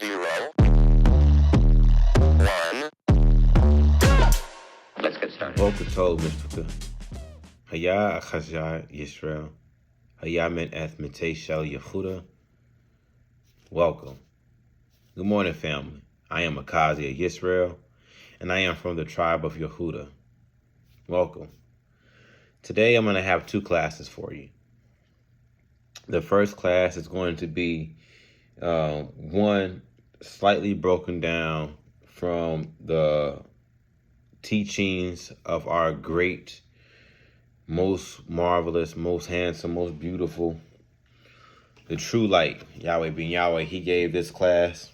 0, 1. Let's get started. Boker told Mr. Haya Achazar Yisrael. Haya men Ethmete Shel Yehuda. Welcome. Good morning, family. I am Akazi of Yisrael, and I am from the tribe of Yehuda. Welcome. Today I'm going to have two classes for you. The first class is going to be one slightly broken down from the teachings of our great, most marvelous, most handsome, most beautiful, the true light, Yahweh Ben Yahweh. He gave this class.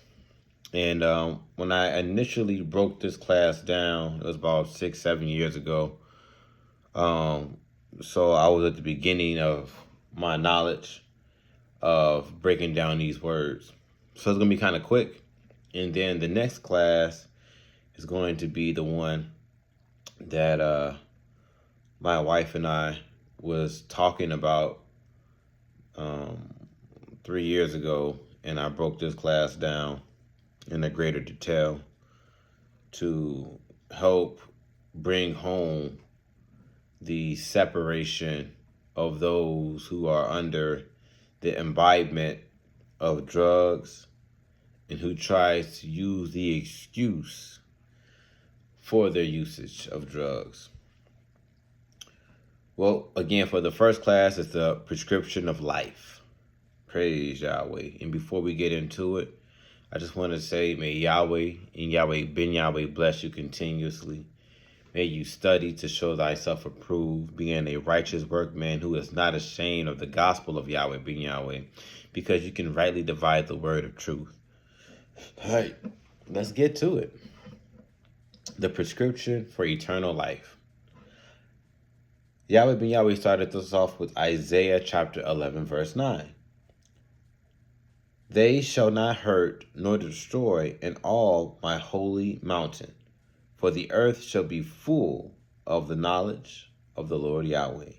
And when I initially broke this class down, it was about 6-7 years ago. So I was at the beginning of my knowledge of breaking down these words. So it's going to be kind of quick. And then the next class is going to be the one that my wife and I was talking about 3 years ago. And I broke this class down in a greater detail to help bring home the separation of those who are under the imbibement of drugs and who tries to use the excuse for their usage of drugs. Well, again, for the first class, it's the prescription of life. Praise Yahweh. And before we get into it, I just want to say, may Yahweh and Yahweh Ben Yahweh bless you continuously. May you study to show thyself approved, being a righteous workman who is not ashamed of the gospel of Yahweh Ben Yahweh, because you can rightly divide the word of truth. All right, let's get to it. The prescription for eternal life. Yahweh Ben Yahweh started this off with Isaiah chapter 11, verse 9. They shall not hurt nor destroy in all my holy mountain, for the earth shall be full of the knowledge of the Lord Yahweh,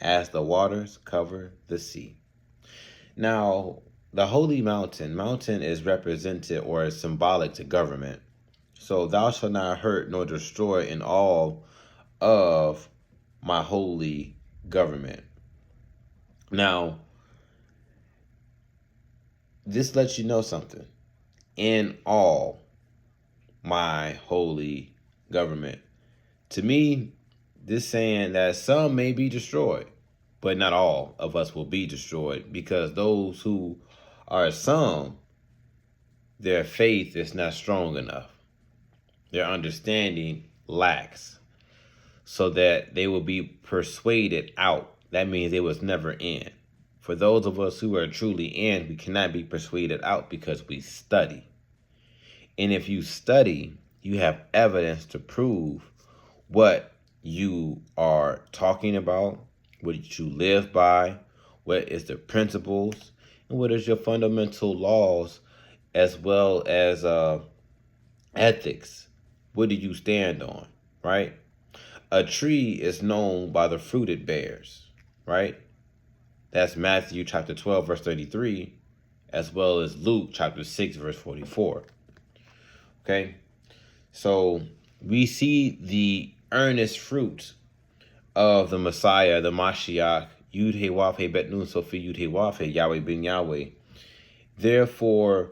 as the waters cover the sea. Now, the holy mountain is represented or is symbolic to government. So thou shalt not hurt nor destroy in all of my holy government. Now, this lets you know something. In all my holy government. To me, this saying that some may be destroyed, but not all of us will be destroyed, because those who are some, their faith is not strong enough. Their understanding lacks, so that they will be persuaded out. That means they was never in. For those of us who are truly in, we cannot be persuaded out because we study. And if you study, you have evidence to prove what you are talking about, what you live by, what is the principles, and what is your fundamental laws, as well as ethics. What do you stand on, right? A tree is known by the fruit it bears, right? That's Matthew chapter 12, verse 33, as well as Luke chapter 6, verse 44. Okay? So we see the earnest fruit of the Messiah, the Mashiach, Yud He Wav He Bet Nun Sofi Yud He Wav He, Yahweh Ben Yahweh. Therefore,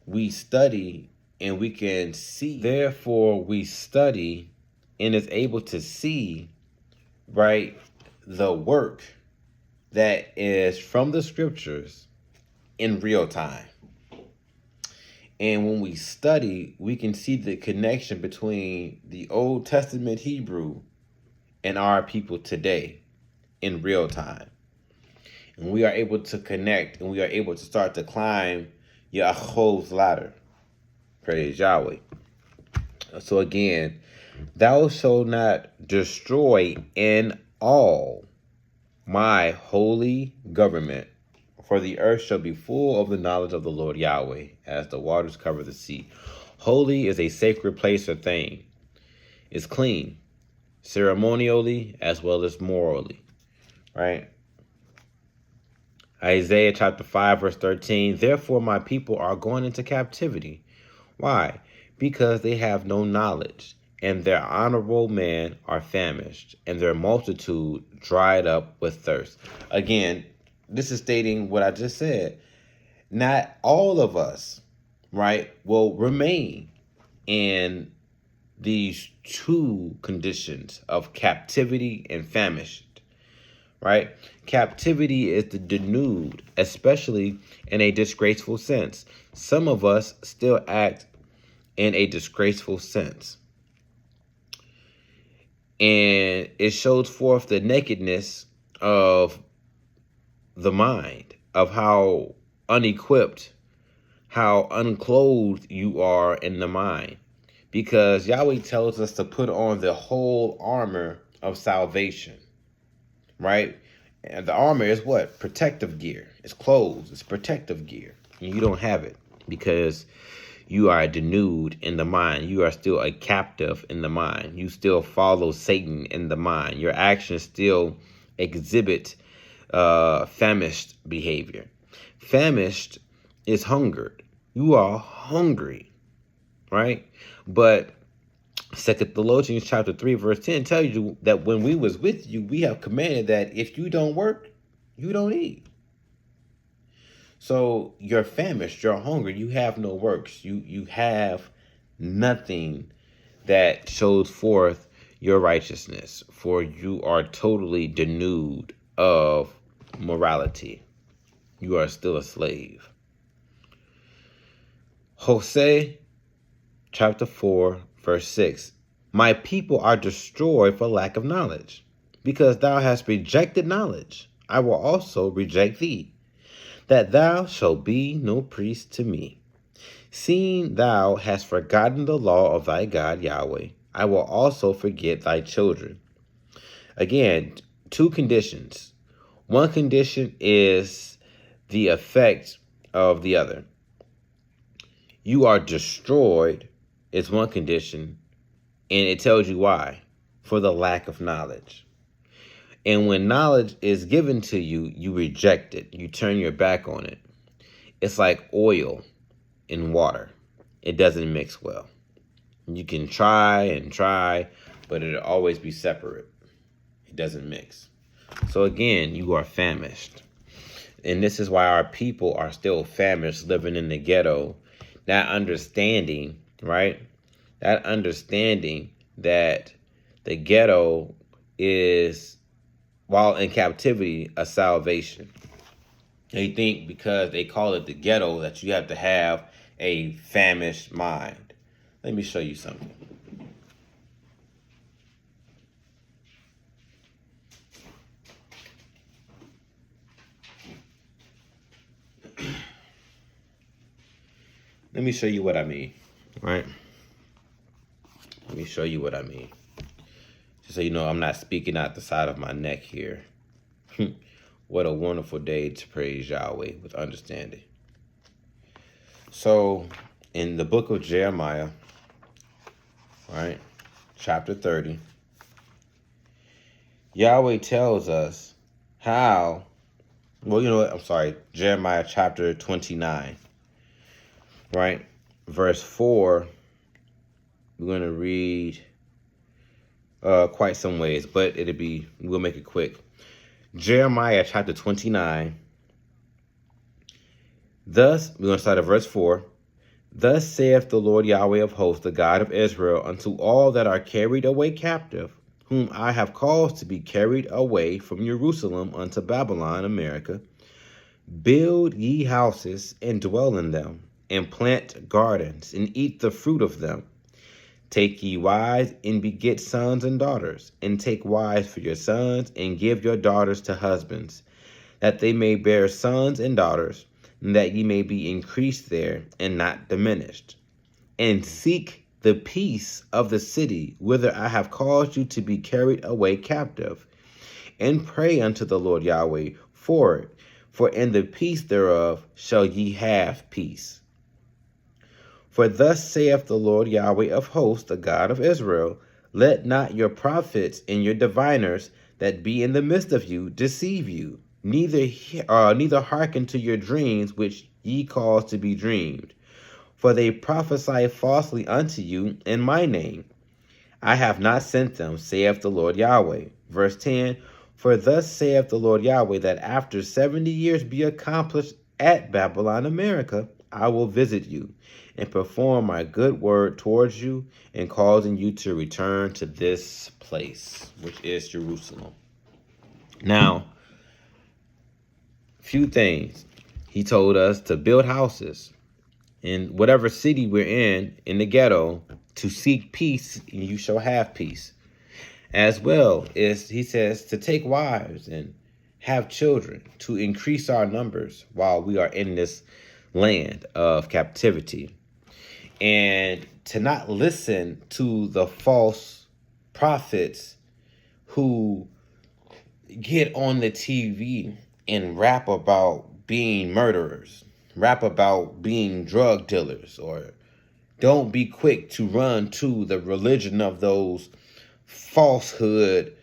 we study and we can see. Therefore, we study and is able to see, right, the work that is from the scriptures in real time. And when we study, we can see the connection between the Old Testament Hebrew and our people today in real time. And we are able to connect, and we are able to start to climb Yahweh's ladder. Praise Yahweh. So again, thou shalt not destroy in all my holy government, for the earth shall be full of the knowledge of the Lord Yahweh, as the waters cover the sea. Holy is a sacred place or thing. It's clean, ceremonially as well as morally, right? Isaiah chapter 5, verse 13, therefore my people are going into captivity. Why? Because they have no knowledge, and their honorable men are famished, and their multitude dried up with thirst. Again, this is stating what I just said. Not all of us, right, will remain in these two conditions of captivity and famished, right? Captivity is the denuded, especially in a disgraceful sense. Some of us still act in a disgraceful sense. And it shows forth the nakedness of the mind, of how unequipped, how unclothed you are in the mind. Because Yahweh tells us to put on the whole armor of salvation, right? And the armor is what? Protective gear. It's clothes. It's protective gear. And you don't have it because you are denuded in the mind. You are still a captive in the mind. You still follow Satan in the mind. Your actions still exhibit famished behavior. Famished is hungered. You are hungry, right? But 2 Thessalonians chapter 3, verse 10 tells you that when we was with you, we have commanded that if you don't work, you don't eat. So you're famished, you're hungry, you have no works. You have nothing that shows forth your righteousness, for you are totally denuded of morality. You are still a slave. Hosea chapter 4, verse 6. My people are destroyed for lack of knowledge. Because thou hast rejected knowledge, I will also reject thee, that thou shalt be no priest to me. Seeing thou hast forgotten the law of thy God Yahweh, I will also forget thy children. Again, two conditions. One condition is the effect of the other. You are destroyed is one condition, and it tells you why. For the lack of knowledge. And when knowledge is given to you, you reject it. You turn your back on it. It's like oil in water. It doesn't mix well. You can try and try, but it'll always be separate. It doesn't mix. So again, you are famished. And this is why our people are still famished, living in the ghetto. That understanding, right? That understanding that the ghetto is, while in captivity, a salvation. They think because they call it the ghetto that you have to have a famished mind. Let me show you something. Let me show you what I mean, right? Let me show you what I mean. Just so you know, I'm not speaking out the side of my neck here. What a wonderful day to praise Yahweh with understanding. So, in the book of Jeremiah, right, chapter 30, Yahweh tells us how, well, you know what, I'm sorry, Jeremiah chapter 29, right, verse 4, we're going to read quite some ways, but we'll make it quick. Jeremiah chapter 29. Thus, we're going to start at verse 4. Thus saith the Lord Yahweh of hosts, the God of Israel, unto all that are carried away captive, whom I have caused to be carried away from Jerusalem unto Babylon, America, build ye houses and dwell in them, and plant gardens and eat the fruit of them. Take ye wives and beget sons and daughters, and take wives for your sons, and give your daughters to husbands, that they may bear sons and daughters, and that ye may be increased there and not diminished. And seek the peace of the city whither I have caused you to be carried away captive, and pray unto the Lord Yahweh for it, for in the peace thereof shall ye have peace. For thus saith the Lord Yahweh of hosts, the God of Israel, let not your prophets and your diviners that be in the midst of you deceive you, neither hearken to your dreams which ye cause to be dreamed. For they prophesy falsely unto you in my name. I have not sent them, saith the Lord Yahweh. Verse 10, for thus saith the Lord Yahweh, that after 70 years be accomplished at Babylon, America, I will visit you and perform my good word towards you and causing you to return to this place, which is Jerusalem. Now, few things. He told us to build houses in whatever city we're in the ghetto, to seek peace, and you shall have peace. As well as he says to take wives and have children, to increase our numbers while we are in this land of captivity. And to not listen to the false prophets who get on the TV and rap about being murderers, rap about being drug dealers, or don't be quick to run to the religion of those falsehood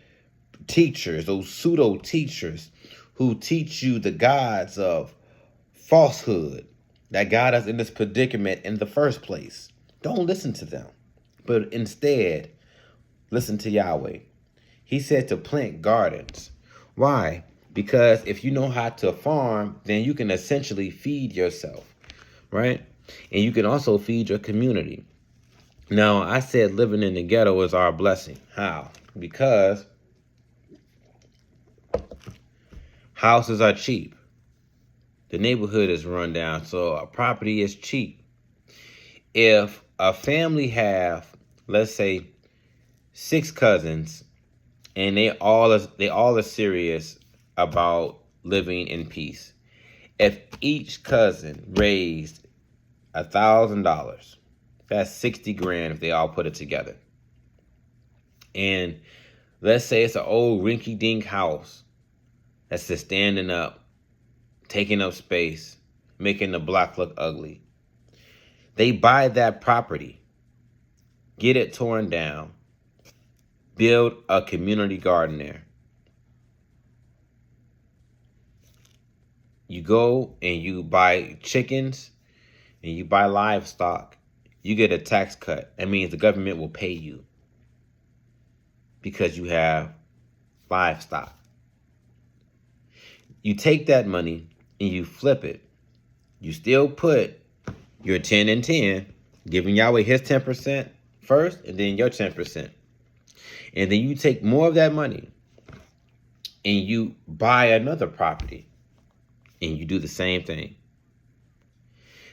teachers, those pseudo teachers who teach you the gods of falsehood that got us in this predicament in the first place. Don't listen to them, but instead listen to Yahweh. He said to plant gardens. Why? Because if you know how to farm, then you can essentially feed yourself, right? And you can also feed your community. Now, I said living in the ghetto is our blessing. How? Because houses are cheap. The neighborhood is run down, so a property is cheap. If a family have, let's say, 6 cousins, and they all are serious about living in peace. If each cousin raised $1,000, that's 60 grand if they all put it together. And let's say it's an old rinky-dink house that's just standing up, taking up space, making the block look ugly. They buy that property, get it torn down, build a community garden there. You go and you buy chickens and you buy livestock, you get a tax cut. That means the government will pay you because you have livestock. You take that money and you flip it. You still put your 10 and 10, giving Yahweh his 10% first and then your 10%. And then you take more of that money and you buy another property and you do the same thing.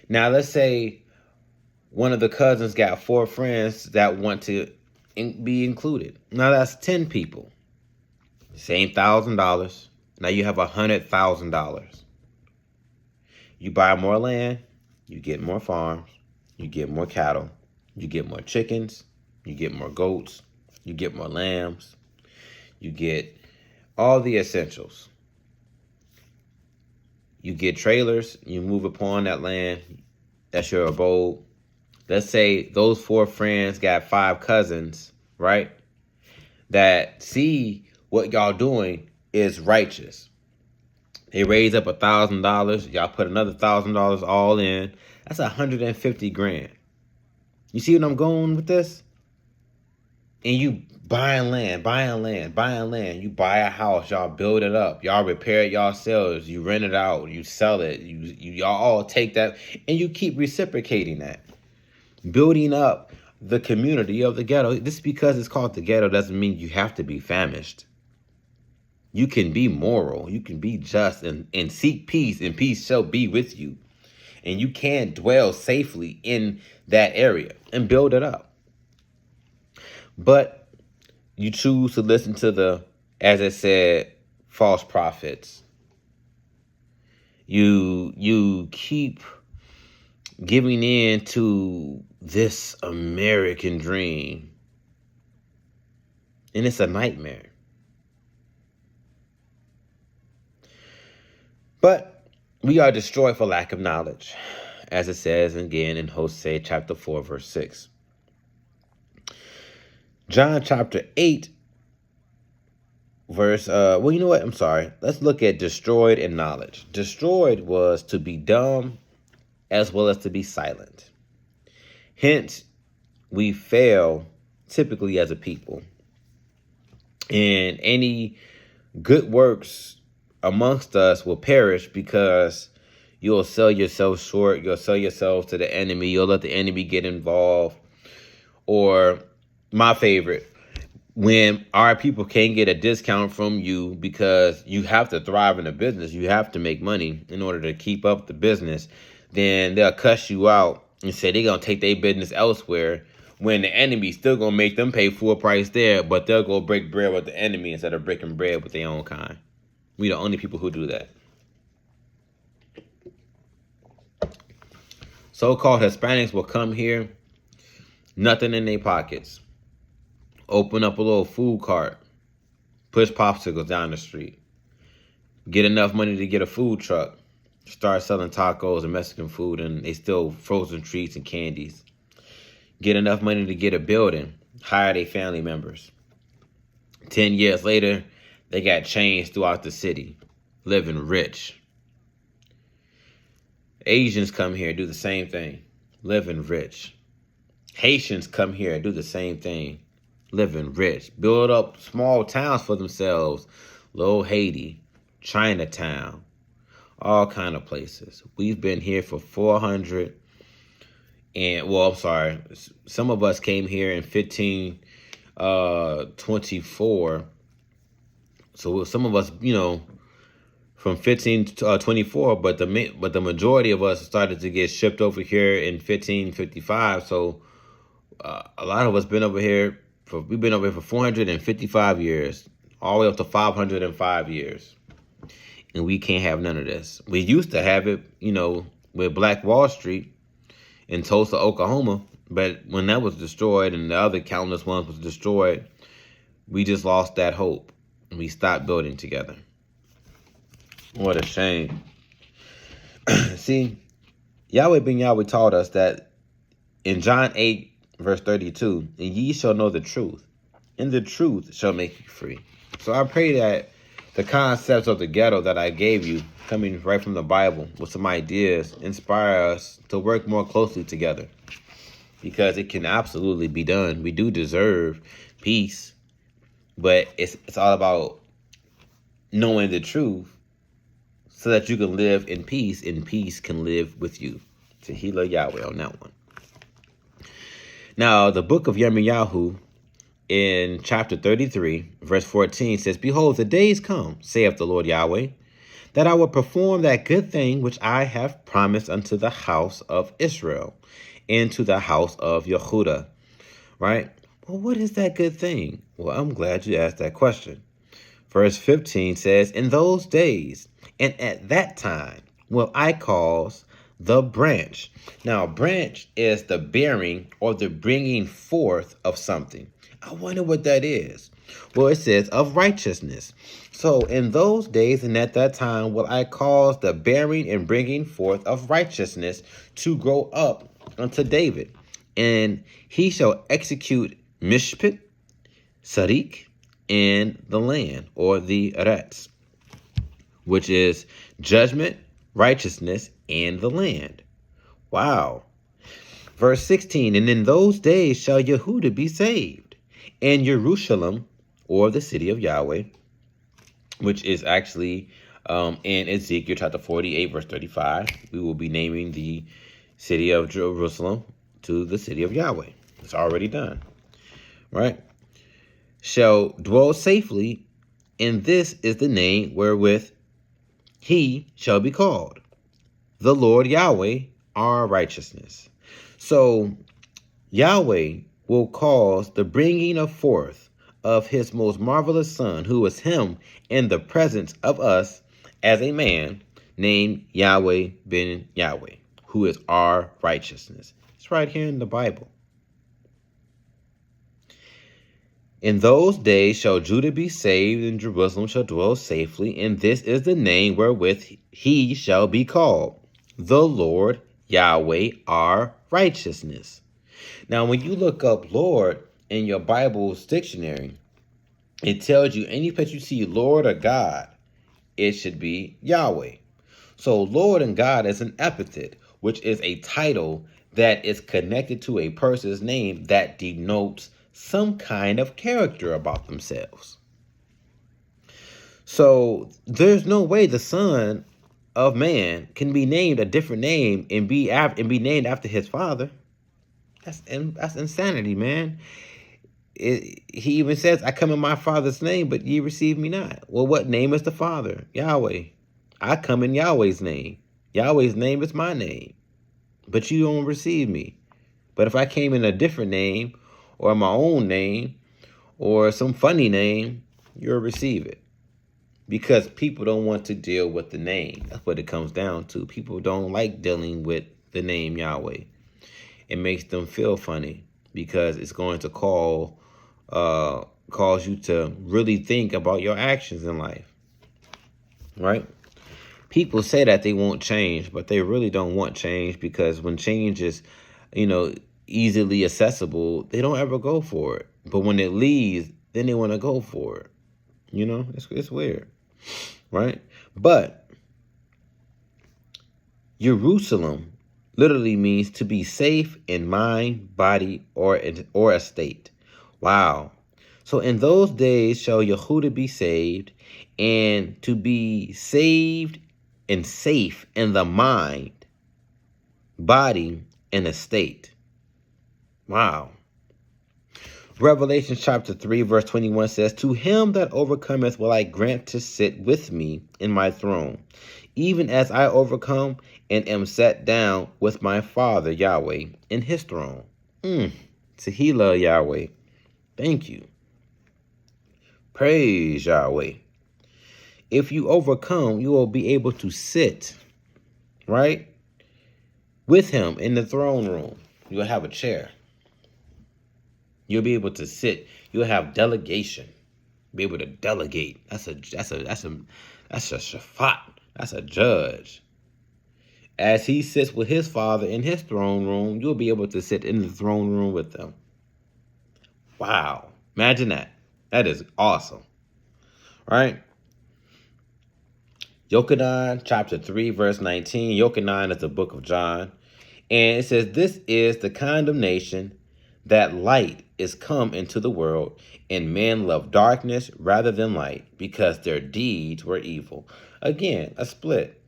Now, let's say one of the cousins got 4 friends that want to be included. Now, that's 10 people. Same $1,000. Now you have $100,000. You buy more land, you get more farms, you get more cattle, you get more chickens, you get more goats, you get more lambs, you get all the essentials. You get trailers, you move upon that land, that's your abode. Let's say those 4 friends got 5 cousins, right? That see what y'all doing is righteous. They raise up $1,000, y'all put another $1,000 all in. That's 150 grand. You see what I'm going with this? And you buying land. You buy a house, y'all build it up, y'all repair it yourselves, you rent it out, you sell it, y'all all take that, and you keep reciprocating that. Building up the community of the ghetto. This because it's called the ghetto doesn't mean you have to be famished. You can be moral, you can be just and seek peace, and peace shall be with you. And you can dwell safely in that area and build it up. But you choose to listen to the, as I said, false prophets. You keep giving in to this American dream. And it's a nightmare. But we are destroyed for lack of knowledge, as it says again in Hosea chapter 4, verse 6. John chapter 8 Verse, well, you know what? I'm sorry. Let's look at destroyed and knowledge. Destroyed was to be dumb as well as to be silent. Hence, we fail typically as a people. And any good works amongst us will perish because you'll sell yourself short. You'll sell yourself to the enemy. You'll let the enemy get involved. Or my favorite, when our people can't get a discount from you because you have to thrive in a business, you have to make money in order to keep up the business, then they'll cuss you out and say they're going to take their business elsewhere when the enemy's still going to make them pay full price there, but they'll go break bread with the enemy instead of breaking bread with their own kind. We the only people who do that. So-called Hispanics will come here, nothing in their pockets. Open up a little food cart, push popsicles down the street, get enough money to get a food truck, start selling tacos and Mexican food, and they still frozen treats and candies. Get enough money to get a building, hire their family members. 10 years later, they got chains throughout the city, living rich. Asians come here, do the same thing, living rich. Haitians come here and do the same thing, living rich. Build up small towns for themselves. Little Haiti, Chinatown, all kind of places. We've been here for 400 and, well, I'm sorry. Some of us came here in 1524. So some of us, you know, from 1524, but the majority of us started to get shipped over here in 1555. So a lot of us been over here we've been over here for 455 years, all the way up to 505 years. And we can't have none of this. We used to have it, you know, with Black Wall Street in Tulsa, Oklahoma. But when that was destroyed and the other countless ones was destroyed, we just lost that hope. And we stopped building together. What a shame. See, Yahweh Ben Yahweh taught us that in John 8, verse 32, and ye shall know the truth, and the truth shall make you free. So I pray that the concepts of the ghetto that I gave you, coming right from the Bible with some ideas, inspire us to work more closely together, because it can absolutely be done. We do deserve peace, but it's all about knowing the truth so that you can live in peace, and peace can live with you. Tehillah Yahweh on that one. Now, the book of Yirmiyahu in chapter 33, verse 14 says, Behold, the days come, saith the Lord Yahweh, that I will perform that good thing which I have promised unto the house of Israel and to the house of Yehudah. Right? Well, what is that good thing? Well, I'm glad you asked that question. Verse 15 says, In those days, and at that time, will I cause the branch. Now, branch is the bearing or the bringing forth of something. I wonder what that is. Well, it says of righteousness. So in those days and at that time will I cause the bearing and bringing forth of righteousness to grow up unto David. And he shall execute mishpat, sadiq, in the land, or the eretz, which is judgment, righteousness, and the land. Wow. Verse 16, and in those days shall Yehudah be saved, and Jerusalem, or the city of Yahweh, which is actually in Ezekiel chapter 48, verse 35. We will be naming the city of Jerusalem to the city of Yahweh. It's already done. Right? Shall dwell safely, and this is the name wherewith he shall be called, the Lord Yahweh, our righteousness. So Yahweh will cause the bringing of forth of his most marvelous son, who is him in the presence of us as a man named Yahweh Ben Yahweh, who is our righteousness. It's right here in the Bible. In those days shall Judah be saved, and Jerusalem shall dwell safely, and this is the name wherewith he shall be called, the Lord Yahweh, our righteousness. Now, when you look up Lord in your Bible's dictionary, It tells you any place you see Lord or God, it should be Yahweh. So Lord and God is an epithet, which is a title that is connected to a person's name that denotes some kind of character about themselves. So there's no way the Son of Man can be named a different name and be named after his father. That's insanity, man. He even says, I come in my Father's name, but ye receive me not. Well, what name is the Father? Yahweh. I come in Yahweh's name. Yahweh's name is my name, but you don't receive me. But if I came in a different name or my own name or some funny name, you'll receive it. Because people don't want to deal with the name. That's what it comes down to. People don't like dealing with the name Yahweh. It makes them feel funny because it's going to cause you to really think about your actions in life, right? People say that they won't change, but they really don't want change, because when change is, easily accessible, they don't ever go for it. But when it leaves, then they want to go for it. It's weird, right? But Jerusalem literally means to be safe in mind, body, or estate. Wow. So in those days shall Yehuda be saved, and to be saved and safe in the mind, body, and estate. Wow. Revelation chapter 3 verse 21 says, to him that overcometh will I grant to sit with me in my throne, even as I overcome and am set down with my Father Yahweh in his throne. Tehillah Yahweh. Thank you. Praise Yahweh. If you overcome, you will be able to sit, right, with him in the throne room. You'll have a chair. You'll be able to sit. You'll have delegation. Be able to delegate. That's a shafat. That's a judge. As he sits with his Father in his throne room, you'll be able to sit in the throne room with them. Wow. Imagine that. That is awesome. Right? Yochanan chapter 3 verse 19. Yochanan is the book of John. And it says, this is the condemnation, that light is come into the world, and men love darkness rather than light, because their deeds were evil. Again, a split.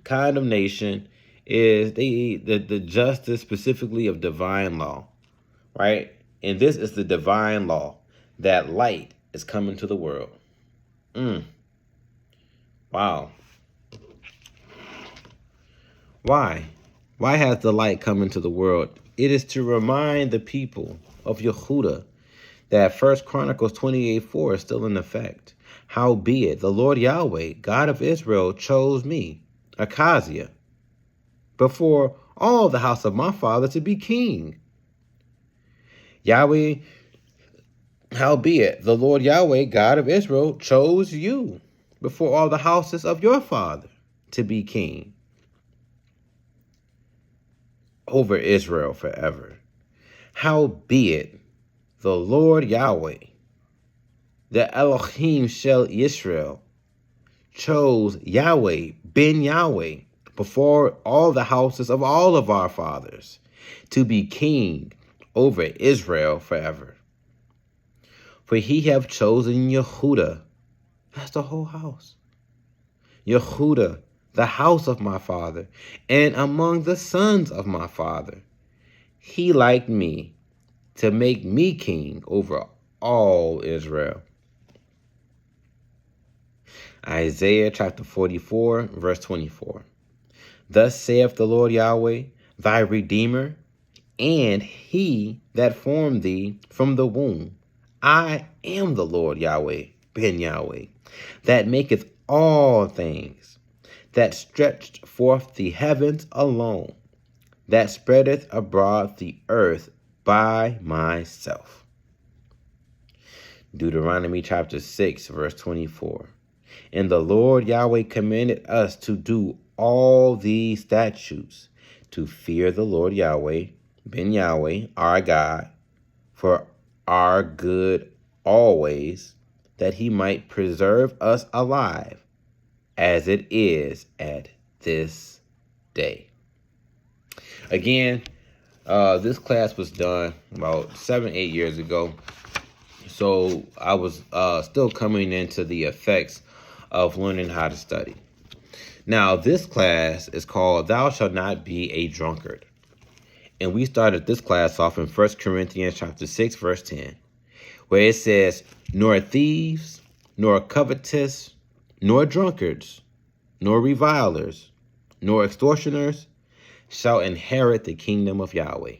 Condemnation is the justice specifically of divine law, right? And this is the divine law, that light is coming to the world. Wow. Why? Why has the light come into the world? It is to remind the people of Yehuda that 1 Chronicles 28:4 is still in effect. Howbeit, the Lord Yahweh, God of Israel, chose me, Achaziah, before all the house of my father to be king. Yahweh, howbeit, the Lord Yahweh, God of Israel, chose you before all the houses of your father to be king over Israel forever. Howbeit, the Lord Yahweh, the Elohim shel Yisrael, chose Yahweh Ben Yahweh before all the houses of all of our fathers to be king over Israel forever. For he have chosen Yehuda, that's the whole house, Yehuda, the house of my father, and among the sons of my father, he liked me to make me king over all Israel. Isaiah chapter 44, verse 24. Thus saith the Lord Yahweh, thy Redeemer, and he that formed thee from the womb. I am the Lord Yahweh Ben Yahweh, that maketh all things, that stretched forth the heavens alone, that spreadeth abroad the earth by myself. Deuteronomy chapter 6, verse 24. And the Lord Yahweh commanded us to do all these statutes, to fear the Lord Yahweh Ben Yahweh, our God, for our good always, that he might preserve us alive, as it is at this day. Again, this class was done about 7-8 years ago. So I was still coming into the effects of learning how to study. Now, this class is called Thou Shalt Not Be a Drunkard. And we started this class off in 1 Corinthians chapter 6, verse 10, where it says, nor thieves, nor covetous, nor drunkards, nor revilers, nor extortioners shall inherit the kingdom of Yahweh.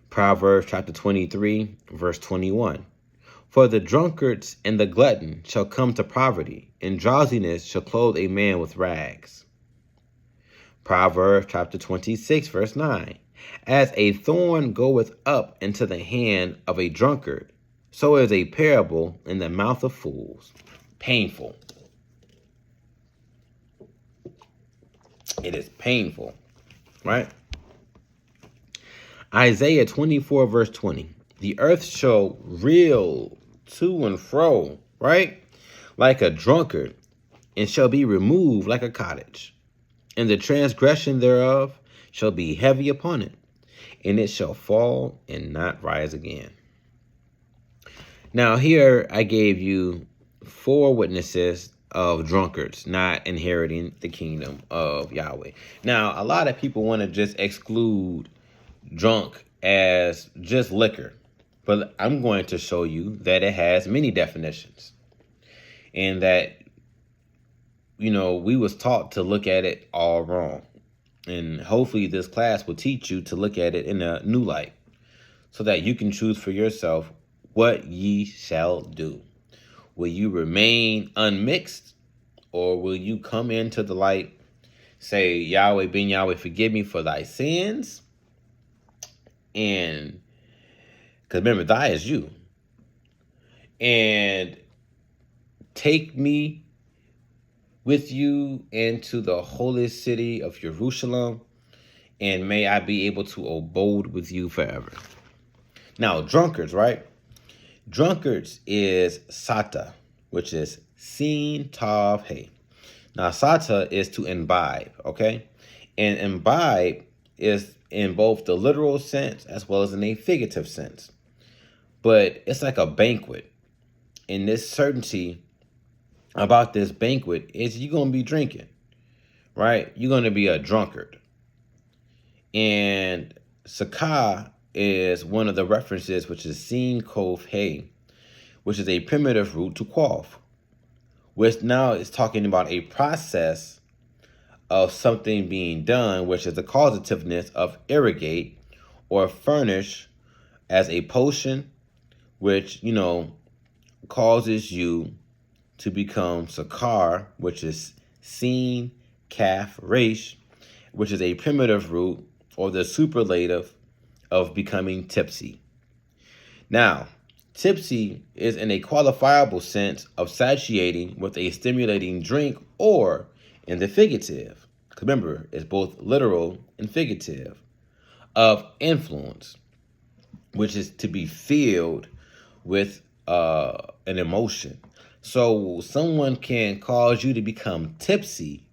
Proverbs chapter 23, verse 21. For the drunkards and the glutton shall come to poverty, and drowsiness shall clothe a man with rags. Proverbs chapter 26, verse 9. As a thorn goeth up into the hand of a drunkard, so is a parable in the mouth of fools. Painful. It is painful, right? Isaiah 24, verse 20. The earth shall reel to and fro, right? Like a drunkard, and shall be removed like a cottage. And the transgression thereof shall be heavy upon it, and it shall fall and not rise again. Now here I gave you 4 witnesses of drunkards not inheriting the kingdom of Yahweh. Now, a lot of people want to just exclude drunk as just liquor, but I'm going to show you that it has many definitions, and that, you know, we was taught to look at it all wrong. And hopefully this class will teach you to look at it in a new light, so that you can choose for yourself what ye shall do. Will you remain unmixed, or will you come into the light, say, Yahweh Ben Yahweh, forgive me for thy sins? And, because remember, thy is you. And take me with you into the holy city of Jerusalem, and may I be able to abode with you forever. Now, drunkards, right? Drunkards is sata, which is sin tav he. Now, sata is to imbibe, okay? And imbibe is in both the literal sense as well as in a figurative sense. But it's like a banquet. And this certainty about this banquet is you're going to be drinking, right? You're going to be a drunkard. And sakah is one of the references, which is sin kov he, which is a primitive root to quaff, which now is talking about a process of something being done, which is the causativeness of irrigate or furnish as a potion, which, you know, causes you to become sakar, which is sin kaf resh, which is a primitive root or the superlative of becoming tipsy. Now, tipsy is in a qualifiable sense of satiating with a stimulating drink, or in the figurative, remember, it's both literal and figurative, of influence, which is to be filled with an emotion. So someone can cause you to become tipsy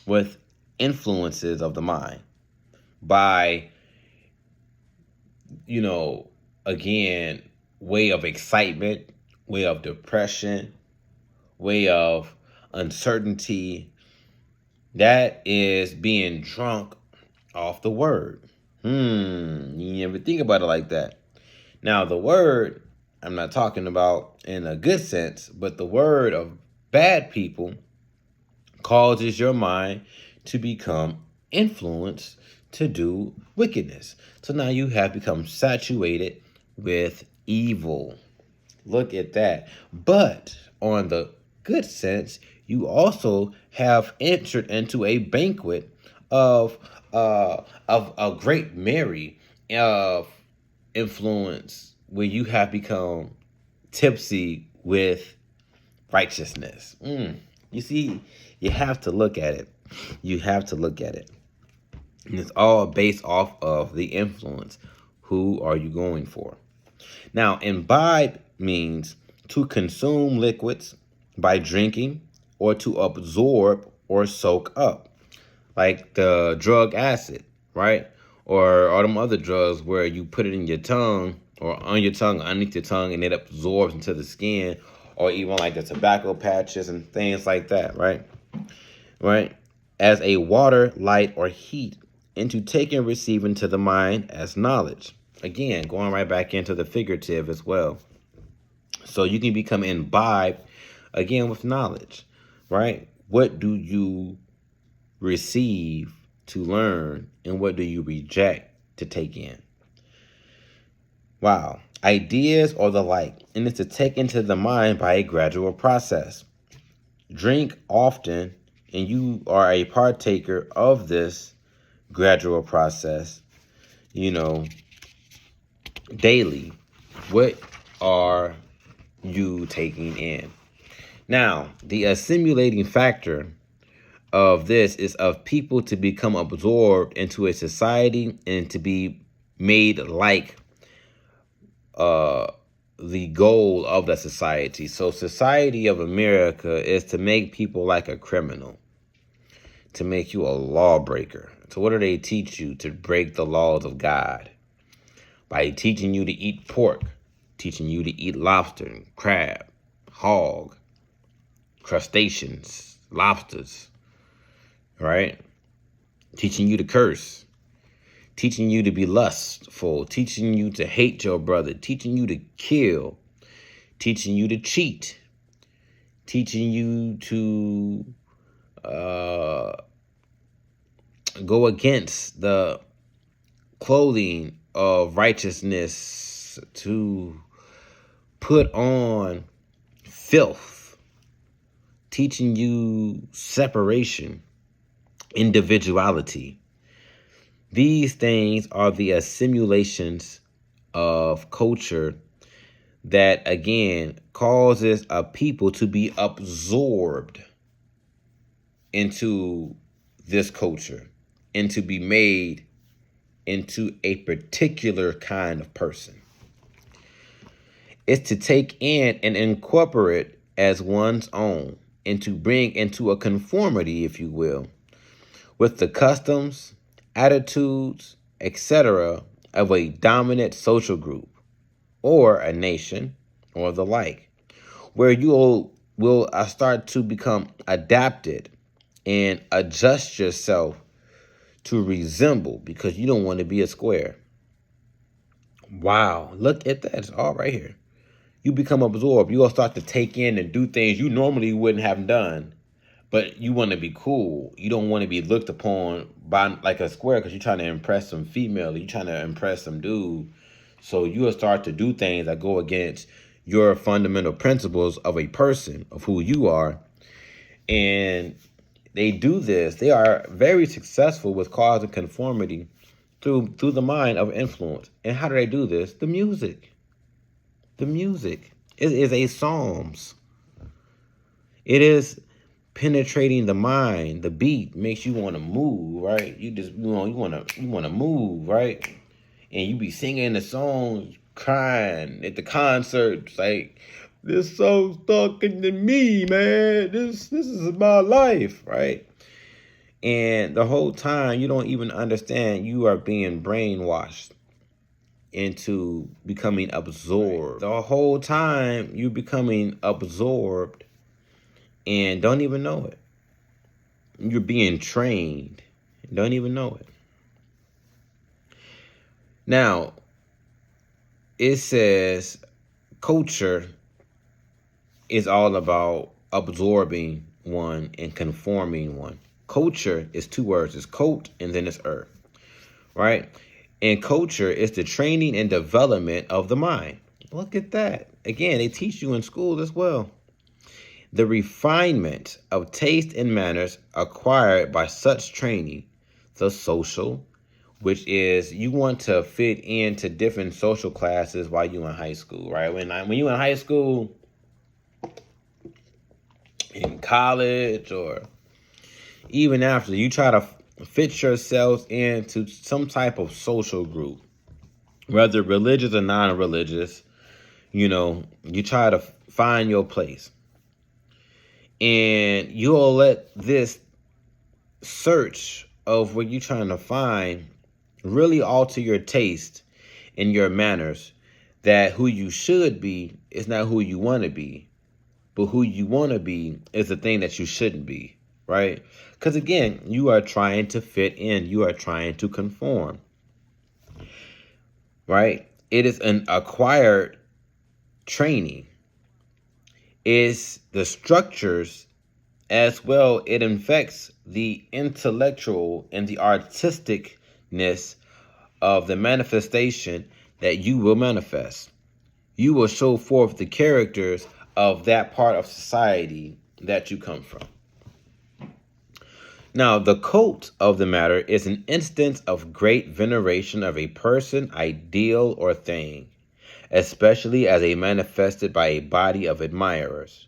with influences of the mind by, you know, again, way of excitement, way of depression, way of uncertainty. That is being drunk off the word. You never think about it like that. Now, the word, I'm not talking about in a good sense, but the word of bad people causes your mind to become influenced to do wickedness. So now you have become saturated with evil. Look at that. But on the good sense, you also have entered into a banquet of a great merry of influence, where you have become tipsy with righteousness. You see, you have to look at it. You have to look at it. And it's all based off of the influence. Who are you going for? Now, imbibe means to consume liquids by drinking or to absorb or soak up, like the drug acid, right? Or all them other drugs where you put it in your tongue or on your tongue, underneath your tongue, and it absorbs into the skin, or even like the tobacco patches and things like that, right? Right? As a water, light, or heat, and to take and receive into the mind as knowledge. Again, going right back into the figurative as well. So you can become imbibed again with knowledge, right? What do you receive to learn, and what do you reject to take in? Wow. Ideas or the like, and it's to take into the mind by a gradual process. Drink often, and you are a partaker of this gradual process, daily. What are you taking in? Now, the assimilating factor of this is of people to become absorbed into a society and to be made like the goal of the society. So society of America is to make people like a criminal, to make you a lawbreaker. So what do they teach you? To break the laws of God by teaching you to eat pork, teaching you to eat lobster, crab, hog, crustaceans, lobsters, right? Teaching you to curse, teaching you to be lustful, teaching you to hate your brother, teaching you to kill, teaching you to cheat, teaching you to go against the clothing of righteousness, to put on filth, teaching you separation, individuality. These things are the assimilations of culture that, again, causes a people to be absorbed into this culture and to be made into a particular kind of person. It's to take in and incorporate as one's own and to bring into a conformity, if you will, with the customs, attitudes, etc. of a dominant social group or a nation or the like, where you will start to become adapted and adjust yourself to resemble, because you don't want to be a square. Wow, look at that. It's all right here. You become absorbed. You'll start to take in and do things you normally wouldn't have done, but you want to be cool. You don't want to be looked upon by like a square because you're trying to impress some female. You're trying to impress some dude. So you'll start to do things that go against your fundamental principles of a person, of who you are. And they do this. They are very successful with causing conformity through the mind of influence. And how do they do this? The music. The music. It is a psalms. It is penetrating the mind. The beat makes you want to move, right? You want to move, right? And you be singing the songs, crying at the concerts, like, this song's talking to me, man. This is my life, right? And the whole time you don't even understand you are being brainwashed into becoming absorbed. The whole time you're becoming absorbed and don't even know it. You're being trained and don't even know it. Now, it says culture is all about absorbing one and conforming one. Culture is two words. It's cult and then it's earth, right? And culture is the training and development of the mind. Look at that. Again, they teach you in school as well. The refinement of taste and manners acquired by such training. The social, which is you want to fit into different social classes while you're in high school, right? When you're in high school, in college, or even after, you try to fit yourselves into some type of social group, whether religious or non-religious, you try to find your place. And you'll let this search of what you're trying to find really alter your taste and your manners, that who you should be is not who you want to be, but who you want to be is the thing that you shouldn't be, right? Because again, you are trying to fit in. You are trying to conform, right? It is an acquired training. It's the structures as well. It infects the intellectual and the artisticness of the manifestation that you will manifest. You will show forth the characters of that part of society that you come from. Now, the cult of the matter is an instance of great veneration of a person, ideal, or thing, especially as a manifested by a body of admirers.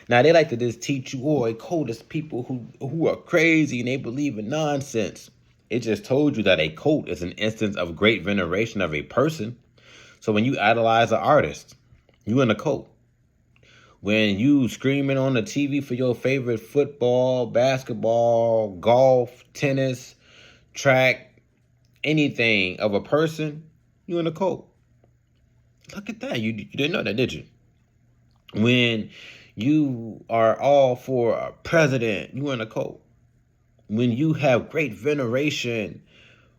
Now, they like to just teach you, a cult is people who are crazy and they believe in nonsense. It just told you that a cult is an instance of great veneration of a person. So when you idolize an artist, you in a cult. When you screaming on the TV for your favorite football, basketball, golf, tennis, track, anything of a person, you in a cult. Look at that. You didn't know that, did you? When you are all for a president, you in a cult. When you have great veneration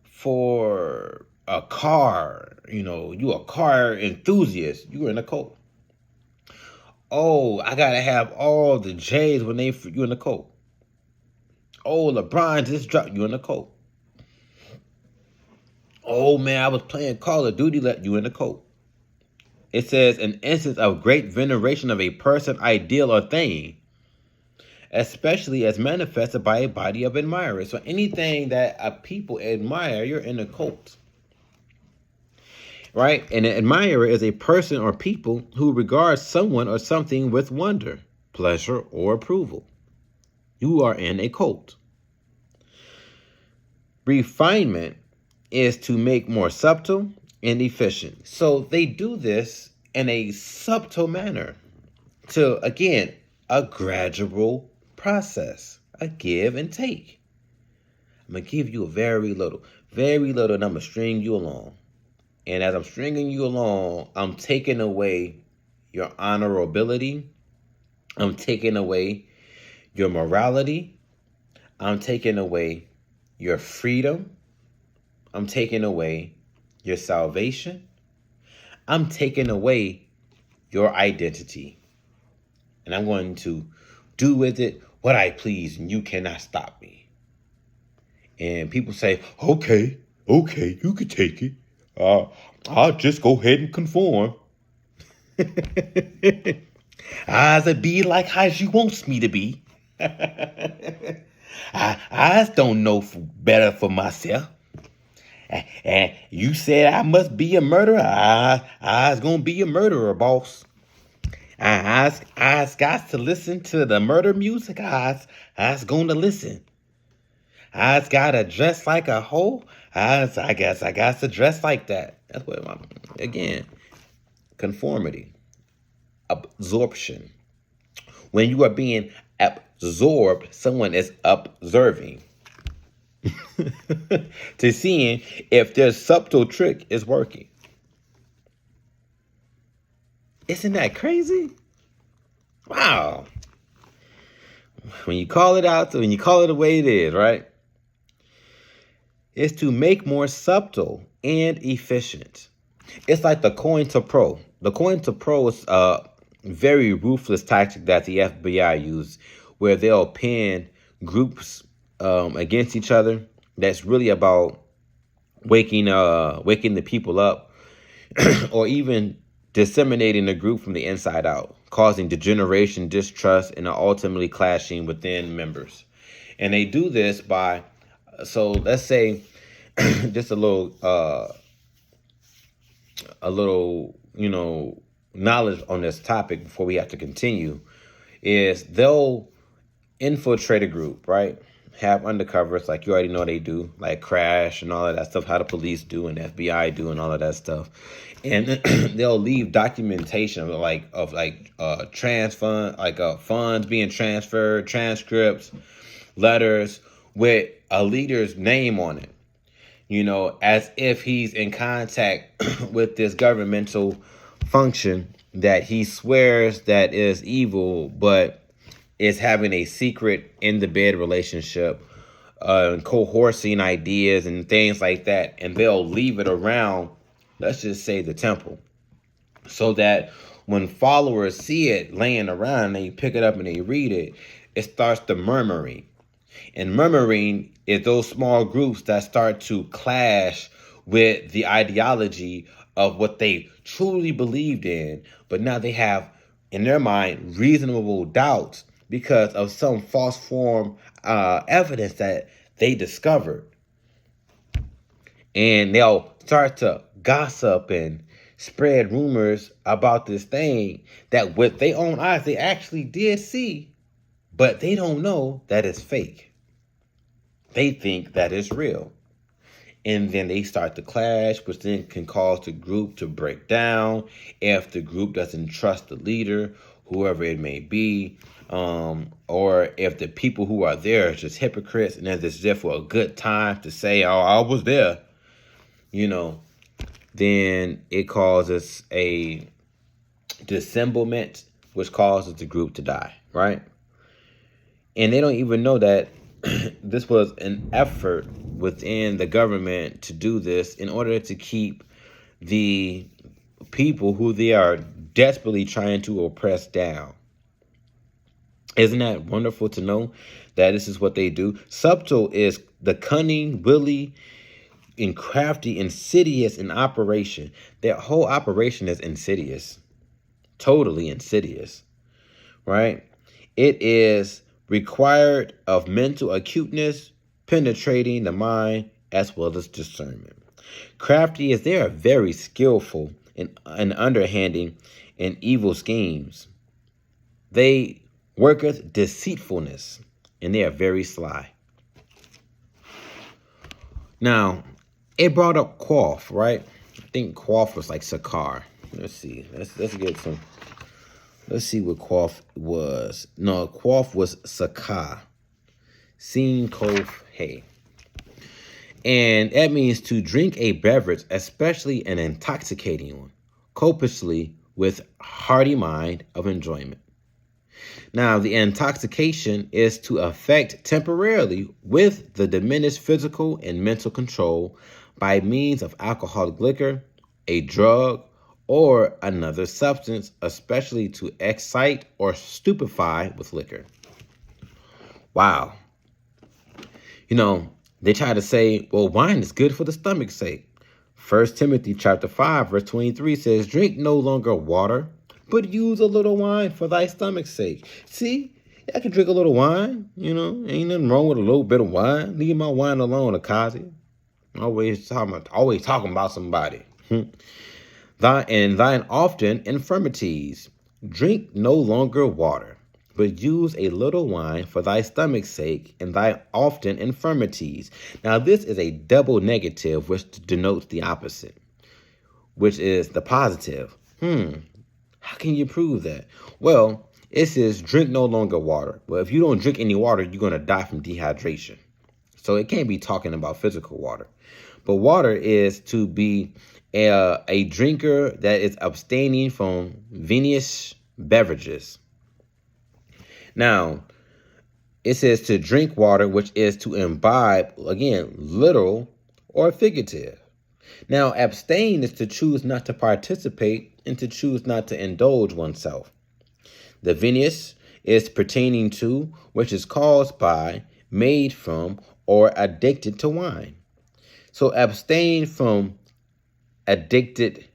for a car, you a car enthusiast, you in a cult. Oh, I gotta have all the J's when you in the cult. Oh, LeBron just dropped you in the cult. Oh man, I was playing Call of Duty, let you in the cult. It says an instance of great veneration of a person, ideal, or thing, especially as manifested by a body of admirers. So anything that a people admire, you're in a cult. Right? And an admirer is a person or people who regards someone or something with wonder, pleasure, or approval. You are in a cult. Refinement is to make more subtle and efficient. So they do this in a subtle manner to, again, a gradual process, a give and take. I'm going to give you a very little, and I'm going to string you along. And as I'm stringing you along, I'm taking away your honorability. I'm taking away your morality. I'm taking away your freedom. I'm taking away your salvation. I'm taking away your identity. And I'm going to do with it what I please, and you cannot stop me. And people say, okay, you can take it. I'll just go ahead and conform. I'll be like how you wants me to be. I don't know better for myself. And you said I must be a murderer. I's gonna be a murderer, boss. I's got to listen to the murder music. I's gonna listen. I's gotta dress like a hoe. I guess I got to dress like that. That's what again, conformity, absorption. When you are being absorbed, someone is observing to seeing if their subtle trick is working. Isn't that crazy? Wow. When you call it out, when you call it the way it is, right? Is to make more subtle and efficient. It's like the coin to pro. The coin to pro is a very ruthless tactic that the FBI used, where they'll pin groups against each other. That's really about waking the people up, or even disseminating the group from the inside out, causing degeneration, distrust, and ultimately clashing within members. And they do this by, so let's say, just a little, knowledge on this topic before we have to continue, is they'll infiltrate a group, right? have undercovers like you already know they do, like crash and all of that stuff, how the police do and the FBI do and all of that stuff. And they'll leave documentation of funds being transferred, transcripts, letters with a leader's name on it, as if he's in contact with this governmental function that he swears that is evil, but is having a secret in the bed relationship, coercing ideas and things like that. And they'll leave it around, let's just say the temple, so that when followers see it laying around, they pick it up and they read it, it starts the murmuring. And murmuring is those small groups that start to clash with the ideology of what they truly believed in, but now they have in their mind reasonable doubts because of some false form evidence that they discovered. And they'll start to gossip and spread rumors about this thing that with their own eyes they actually did see, but they don't know that it's fake. They think that it's real. And then they start to clash, which then can cause the group to break down if the group doesn't trust the leader, whoever it may be, or if the people who are there are just hypocrites and they're just there for a good time to say, oh, I was there, then it causes a dissemblement, which causes the group to die, right? And they don't even know that this was an effort within the government to do this in order to keep the people who they are desperately trying to oppress down. Isn't that wonderful to know that this is what they do? Subtle is the cunning, wily, and crafty, insidious in operation. Their whole operation is insidious, totally insidious, right? It is required of mental acuteness, penetrating the mind as well as discernment. Crafty is they are very skillful in underhanding in evil schemes. They worketh deceitfulness, and they are very sly. Now, it brought up quaff, right? I think quaff was like sakar. Let's see. Let's get some. Let's see what quaff was. No, quaff was sakah. Sin kof hey. And that means to drink a beverage, especially an intoxicating one, copiously with hearty mind of enjoyment. Now, the intoxication is to affect temporarily with the diminished physical and mental control by means of alcoholic liquor, a drug, or another substance, especially to excite or stupefy with liquor. Wow. They try to say, well, wine is good for the stomach's sake. 1 Timothy chapter 5, verse 23 says, drink no longer water, but use a little wine for thy stomach's sake. See, I can drink a little wine, ain't nothing wrong with a little bit of wine. Leave my wine alone, Akazi. Always talking about somebody. Thine often infirmities. Drink no longer water, but use a little wine for thy stomach's sake and thy often infirmities. Now, this is a double negative, which denotes the opposite, which is the positive. How can you prove that? Well, it says drink no longer water. Well, if you don't drink any water, you're going to die from dehydration. So it can't be talking about physical water. But water is to be a drinker that is abstaining from vinous beverages. Now, it says to drink water, which is to imbibe, again, literal or figurative. Now, abstain is to choose not to participate and to choose not to indulge oneself. The vinous is pertaining to, which is caused by, made from, or addicted to wine. So abstain from addicted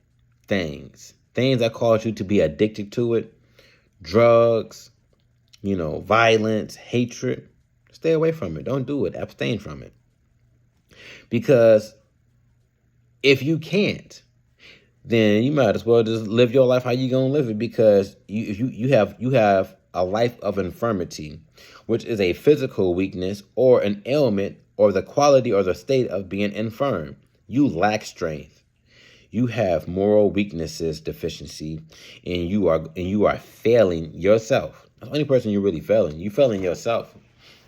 things that cause you to be addicted to it, drugs, violence, hatred. Stay away from it. Don't do it. Abstain from it. Because if you can't, then you might as well just live your life how you gonna live it, because you have a life of infirmity, which is a physical weakness or an ailment or the quality or the state of being infirm. You lack strength. You have moral weaknesses deficiency, and you are failing yourself. The only person you're really failing, you failing yourself,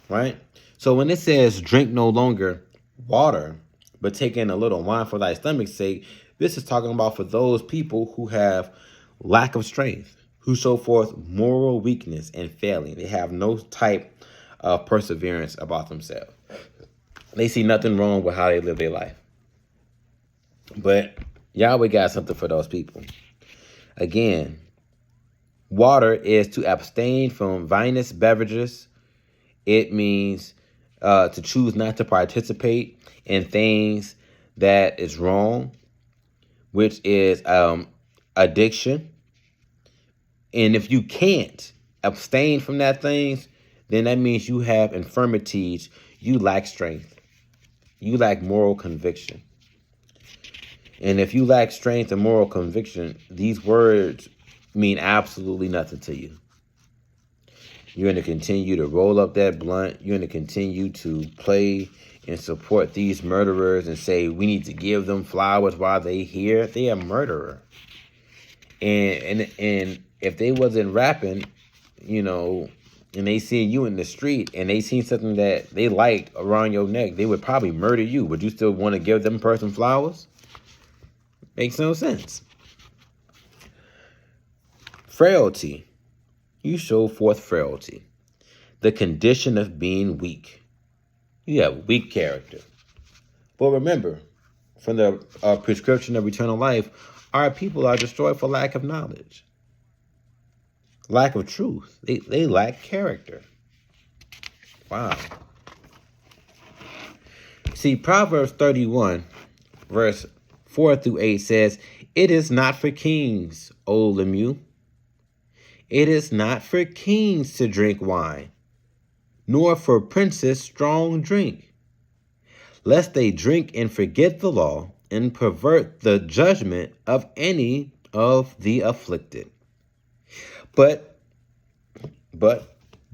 right? So when it says drink no longer water, but take in a little wine for thy stomach's sake, this is talking about for those people who have lack of strength, who show forth moral weakness and failing. They have no type of perseverance about themselves. They see nothing wrong with how they live their life. But Yahweh got something for those people. Again, water is to abstain from vinous beverages. It means to choose not to participate in things that is wrong, which is addiction. And if you can't abstain from that things, then that means you have infirmities. You lack strength. You lack moral conviction. And if you lack strength and moral conviction, these words mean absolutely nothing to you. You're going to continue to roll up that blunt. You're going to continue to play and support these murderers and say we need to give them flowers while they're here. They're a murderer. And if they wasn't rapping, and they seen you in the street and they seen something that they liked around your neck, they would probably murder you. Would you still want to give them person flowers? Makes no sense. Frailty. You show forth frailty. The condition of being weak. You have weak character. But remember, from the prescription of eternal life, our people are destroyed for lack of knowledge. Lack of truth. They lack character. Wow. See, Proverbs 31, verse 4-8 says, "It is not for kings, O Lemuel. It is not for kings to drink wine, nor for princes strong drink, lest they drink and forget the law and pervert the judgment of any of the afflicted. But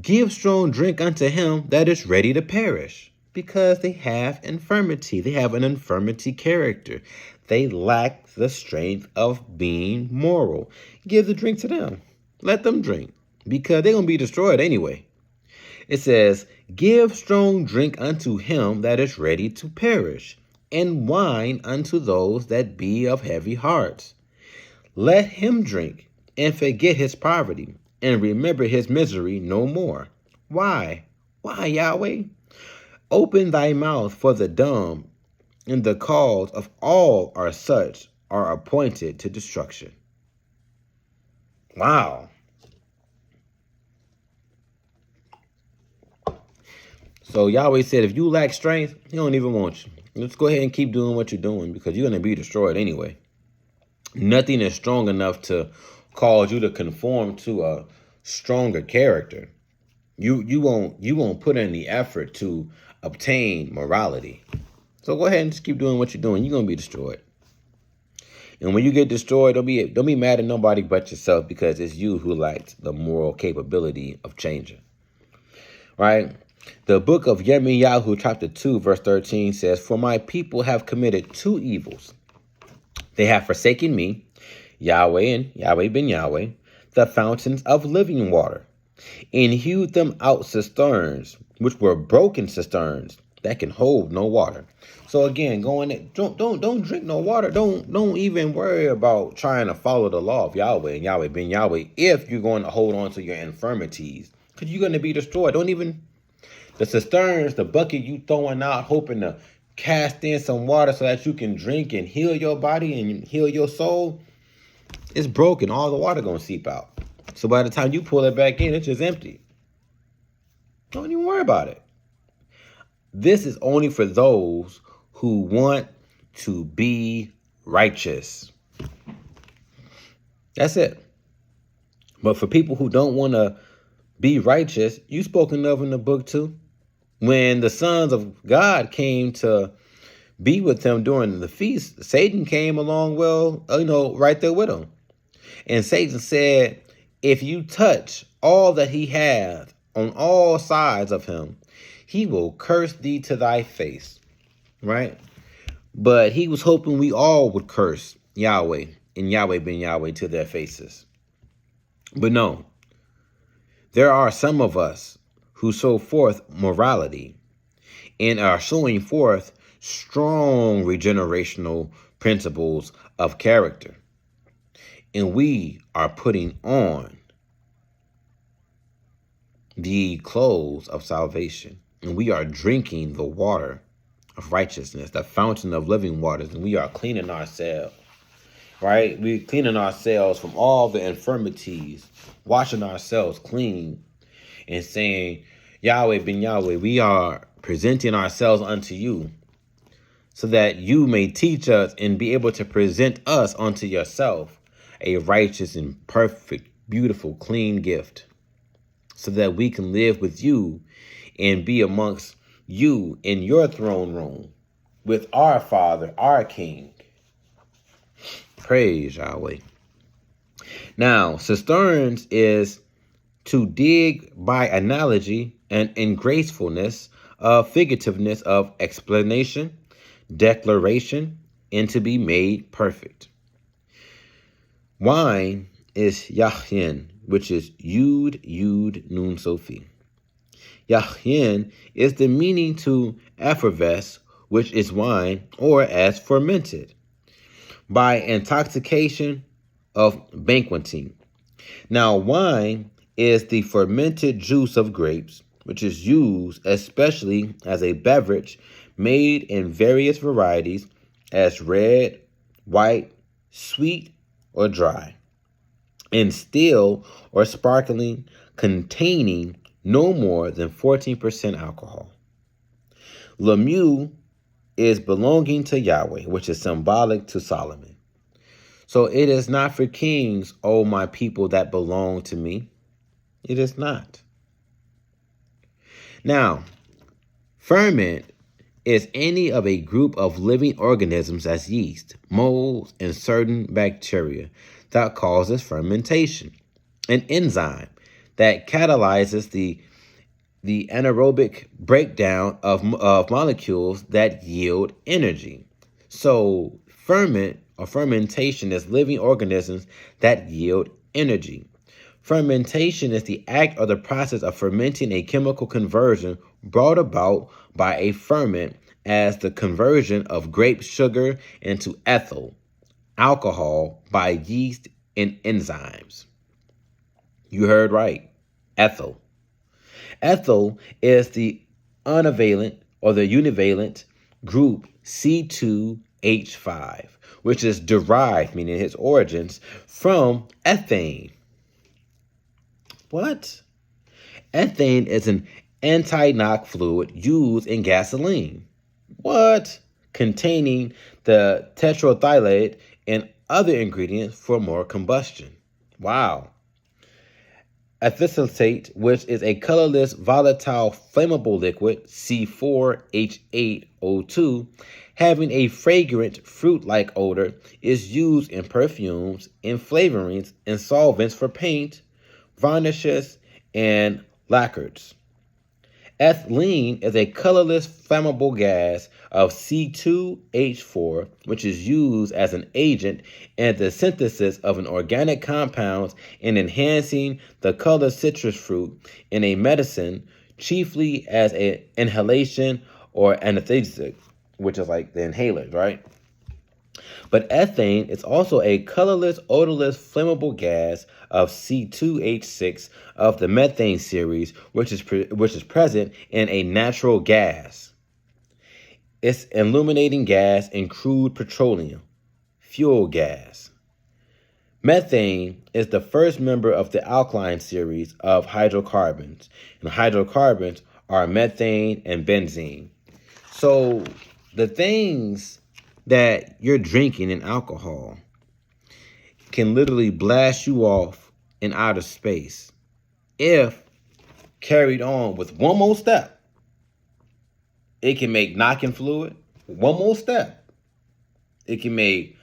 give strong drink unto him that is ready to perish, because they have infirmity. They have an infirmity character. They lack the strength of being moral. Give the drink to them. Let them drink, because they're going to be destroyed anyway. It says, give strong drink unto him that is ready to perish, and wine unto those that be of heavy hearts. Let him drink, and forget his poverty, and remember his misery no more. Why? Why, Yahweh? Open thy mouth for the dumb, and the cause of all are such are appointed to destruction. Wow. So Yahweh said, if you lack strength, he don't even want you. Let's go ahead and keep doing what you're doing, because you're going to be destroyed anyway. Nothing is strong enough to cause you to conform to a stronger character. You won't put in the effort to obtain morality. So go ahead and just keep doing what you're doing. You're going to be destroyed. And when you get destroyed, don't be mad at nobody but yourself, because it's you who lacked the moral capability of changing. Right? The book of Yirmiyahu, chapter 2, verse 13 says, "For my people have committed two evils. They have forsaken me, Yahweh and Yahweh Ben Yahweh, the fountains of living water, and hewed them out cisterns, which were broken cisterns that can hold no water." So again, don't drink no water. Don't even worry about trying to follow the law of Yahweh and Yahweh Ben Yahweh if you're going to hold on to your infirmities, because you're going to be destroyed. Don't even the cisterns, the bucket you throwing out, hoping to cast in some water so that you can drink and heal your body and heal your soul, it's broken. All the water going to seep out. So by the time you pull it back in, it's just empty. Don't even worry about it. This is only for those who want to be righteous. That's it. But for people who don't want to be righteous, you spoken of in the book too. When the sons of God came to be with him during the feast, Satan came along, right there with him. And Satan said, if you touch all that he hath on all sides of him, he will curse thee to thy face. Right? But he was hoping we all would curse Yahweh and Yahweh Ben Yahweh to their faces. But no, there are some of us who show forth morality and are showing forth strong regenerational principles of character. And we are putting on the clothes of salvation. And we are drinking the water of righteousness, the fountain of living waters. And we are cleaning ourselves, right? We're cleaning ourselves from all the infirmities, washing ourselves clean and saying, Yahweh Ben Yahweh, we are presenting ourselves unto you so that you may teach us and be able to present us unto yourself a righteous and perfect, beautiful, clean gift, so that we can live with you and be amongst you in your throne room with our Father, our King. Praise Yahweh. Now, cisterns is to dig by analogy and in gracefulness of figurativeness of explanation, declaration, and to be made perfect. Wine is Yahyin, which is Yud Nun Sophie. Yahyin is the meaning to effervesce, which is wine, or as fermented, by intoxication of banqueting. Now, wine is the fermented juice of grapes, which is used especially as a beverage made in various varieties as red, white, sweet, or dry, and still or sparkling, containing no more than 14% alcohol. Lemieux is belonging to Yahweh, which is symbolic to Solomon. So it is not for kings, O my people, that belong to me. It is not. Now, ferment is any of a group of living organisms as yeast, molds, and certain bacteria that causes fermentation. An enzyme that catalyzes the anaerobic breakdown of molecules that yield energy. So ferment or fermentation is living organisms that yield energy. Fermentation is the act or the process of fermenting a chemical conversion brought about by a ferment, as the conversion of grape sugar into ethyl, alcohol, by yeast and enzymes. You heard right, ethyl. Ethyl is the univalent or the univalent group C2H5, which is derived, meaning its origins, from ethane. What? Ethane is an anti-knock fluid used in gasoline. What? Containing the tetrahydrolate and other ingredients for more combustion. Wow. Acetate, which is a colorless, volatile, flammable liquid, C4H8O2, having a fragrant, fruit-like odor, is used in perfumes, in flavorings, and solvents for paint, varnishes, and lacquers. Ethylene is a colorless, flammable gas of C2H4, which is used as an agent in the synthesis of an organic compounds in enhancing the color citrus fruit in a medicine, chiefly as an inhalation or anesthetic, which is like the inhalers, right? But ethane is also a colorless, odorless, flammable gas of C2H6 of the methane series, which is present in a natural gas. It's illuminating gas in crude petroleum, fuel gas. Methane is the first member of the alkaline series of hydrocarbons, and hydrocarbons are methane and benzene. So the things that you're drinking in alcohol can literally blast you off in outer space if carried on with one more step. It can make knocking fluid. One more step. It can make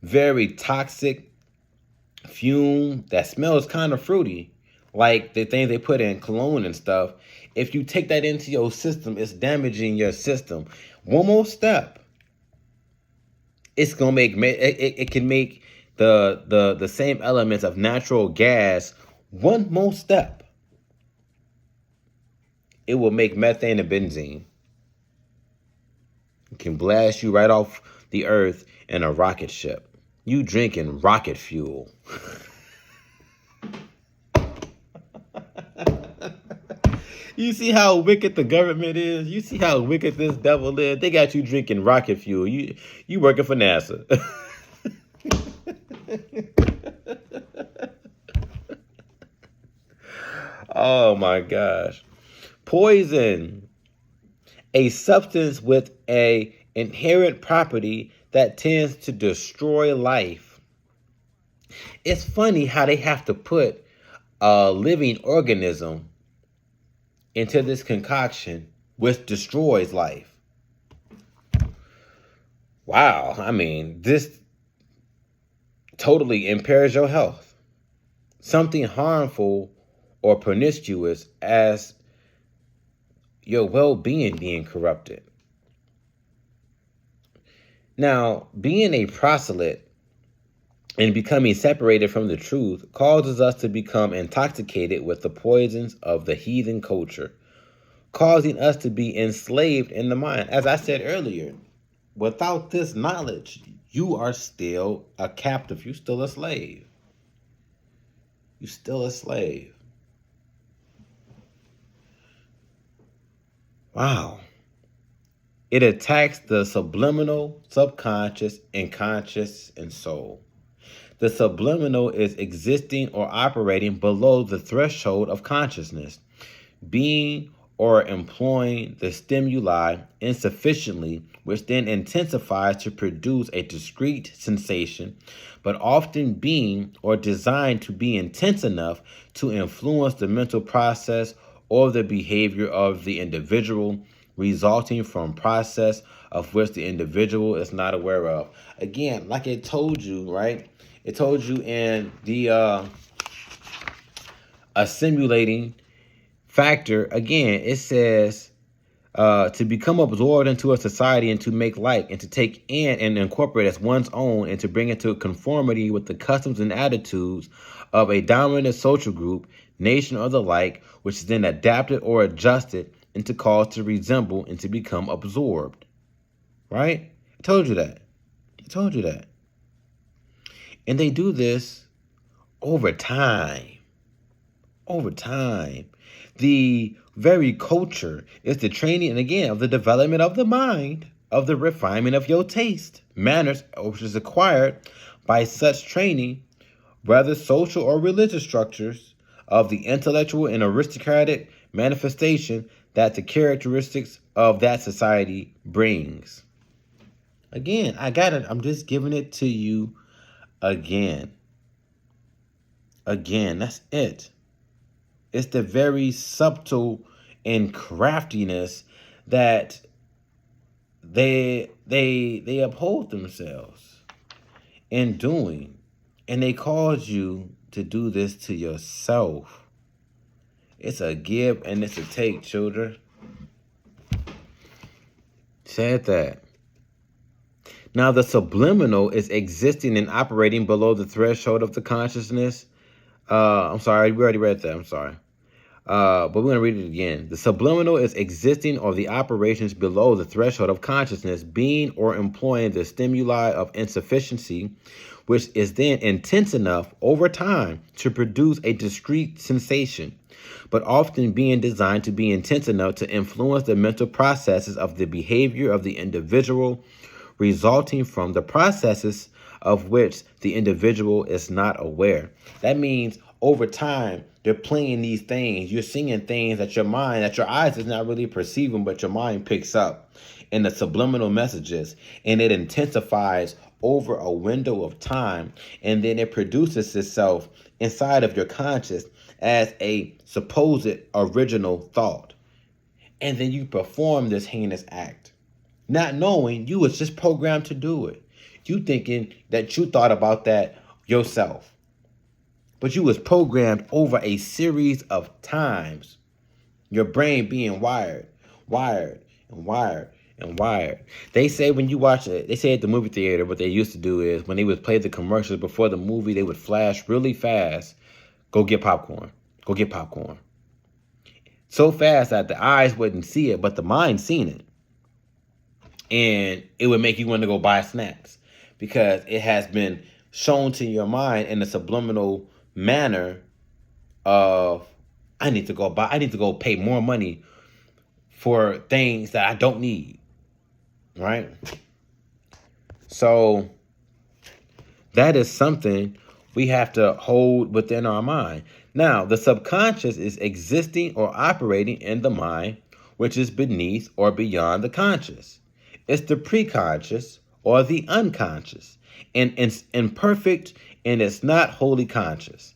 very toxic fume that smells kind of fruity, like the things they put in cologne and stuff, if you take that into your system, it's damaging your system. One more step, it's gonna make it can make the same elements of natural gas. One more step, it will make methane and benzene. It can blast you right off the earth in a rocket ship. You drinking rocket fuel. You see how wicked the government is? You see how wicked this devil is? They got you drinking rocket fuel. You working for NASA. Oh my gosh. Poison, a substance with a inherent property that tends to destroy life. It's funny how they have to put a living organism into this concoction which destroys life. Wow, I mean, this totally impairs your health. Something harmful or pernicious as your well-being being corrupted. Now, being a proselyte and becoming separated from the truth causes us to become intoxicated with the poisons of the heathen culture, causing us to be enslaved in the mind. As I said earlier, without this knowledge, you are still a captive. You're still a slave. You're still a slave. Wow. It attacks the subliminal, subconscious, and conscious and soul. The subliminal is existing or operating below the threshold of consciousness, being or employing the stimuli insufficiently, which then intensifies to produce a discrete sensation, but often being or designed to be intense enough to influence the mental process or the behavior of the individual, resulting from process of which the individual is not aware of. Again, like it told you, right? It told you in the assimilating factor. Again, it says to become absorbed into a society and to make like and to take in and incorporate as one's own and to bring it to conformity with the customs and attitudes of a dominant social group, nation, or the like, which is then adapted or adjusted and to cause to resemble and to become absorbed. Right? I told you that. I told you that. And they do this over time. Over time. The very culture is the training, and again, of the development of the mind, of the refinement of your taste, manners, which is acquired by such training, whether social or religious structures, of the intellectual and aristocratic manifestation that the characteristics of that society brings. Again, I got it. I'm just giving it to you again. Again, that's it. It's the very subtle and craftiness that they uphold themselves in doing. And they cause you to do this to yourself. It's a give and it's a take, children. Said that. Now, the subliminal is existing and operating below the threshold of the consciousness. I'm sorry, we already read that. I'm sorry. But we're going to read it again. The subliminal is existing or the operations below the threshold of consciousness, being or employing the stimuli of insufficiency, which is then intense enough over time to produce a discrete sensation, but often being designed to be intense enough to influence the mental processes of the behavior of the individual, resulting from the processes of which the individual is not aware. That means over time, they're playing these things. You're seeing things that your mind, that your eyes is not really perceiving, but your mind picks up in the subliminal messages, and it intensifies over a window of time, and then it produces itself inside of your conscious as a supposed original thought. And then you perform this heinous act, not knowing you was just programmed to do it. You thinking that you thought about that yourself. but you was programmed over a series of times. Your brain being wired, and wired. They say when you watch it, they say at the movie theater, what they used to do is when they would play the commercials before the movie, they would flash really fast, go get popcorn, go get popcorn. So fast that the eyes wouldn't see it, but the mind seen it. And it would make you want to go buy snacks because it has been shown to your mind in a subliminal manner of, I need to go pay more money for things that I don't need, right? So that is something we have to hold within our mind. Now, the subconscious is existing or operating in the mind, which is beneath or beyond the conscious. It's the preconscious or the unconscious, and it's imperfect, and it's not wholly conscious.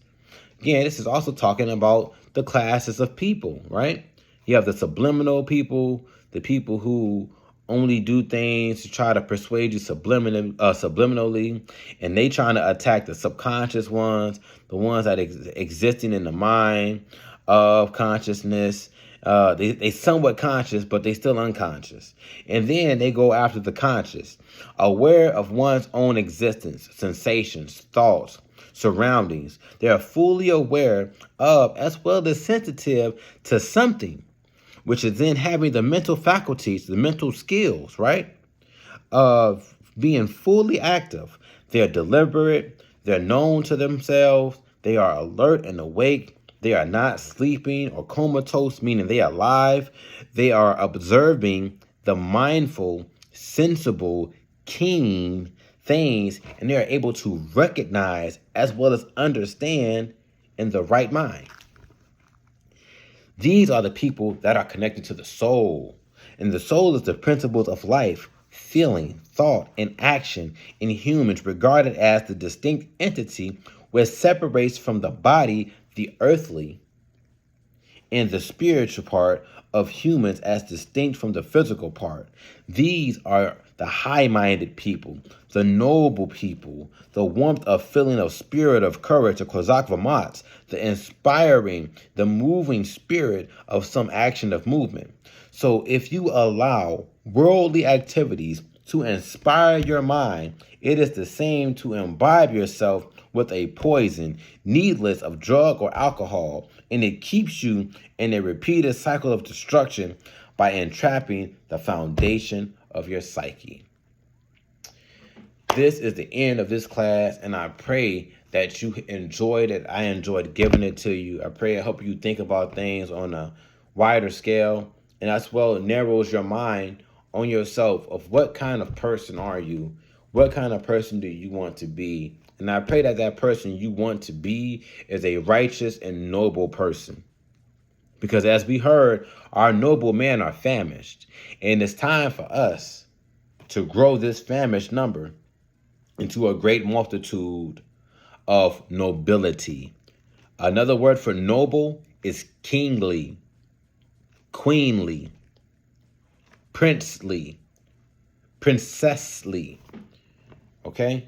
Again, this is also talking about the classes of people, right? You have the subliminal people, the people who only do things to try to persuade you subliminally, and they trying to attack the subconscious ones, the ones that existing in the mind of consciousness. They somewhat conscious, but they still unconscious. And then they go after the conscious, aware of one's own existence, sensations, thoughts, surroundings. They are fully aware of, as well as sensitive to something, which is then having the mental faculties, the mental skills, right, of being fully active. They're deliberate. They're known to themselves. They are alert and awake. They are not sleeping or comatose, meaning they are alive. They are observing the mindful, sensible, keen things, and they are able to recognize as well as understand in the right mind. These are the people that are connected to the soul. And the soul is the principles of life, feeling, thought, and action in humans regarded as the distinct entity which separates from the body the earthly and the spiritual part of humans as distinct from the physical part. These are the high-minded people, the noble people, the warmth of feeling of spirit of courage, of kozak v'matz, the inspiring, the moving spirit of some action of movement. So if you allow worldly activities to inspire your mind, it is the same to imbibe yourself with a poison, needless of drug or alcohol, and it keeps you in a repeated cycle of destruction by entrapping the foundation of your psyche. This is the end of this class, and I pray that you enjoyed it. I enjoyed giving it to you. I pray it helps you think about things on a wider scale, and as well it narrows your mind on yourself of what kind of person are you? What kind of person do you want to be? And I pray that that person you want to be is a righteous and noble person. Because as we heard, our noble men are famished. And it's time for us to grow this famished number into a great multitude of nobility. Another word for noble is kingly, queenly, princely, princessly. Okay?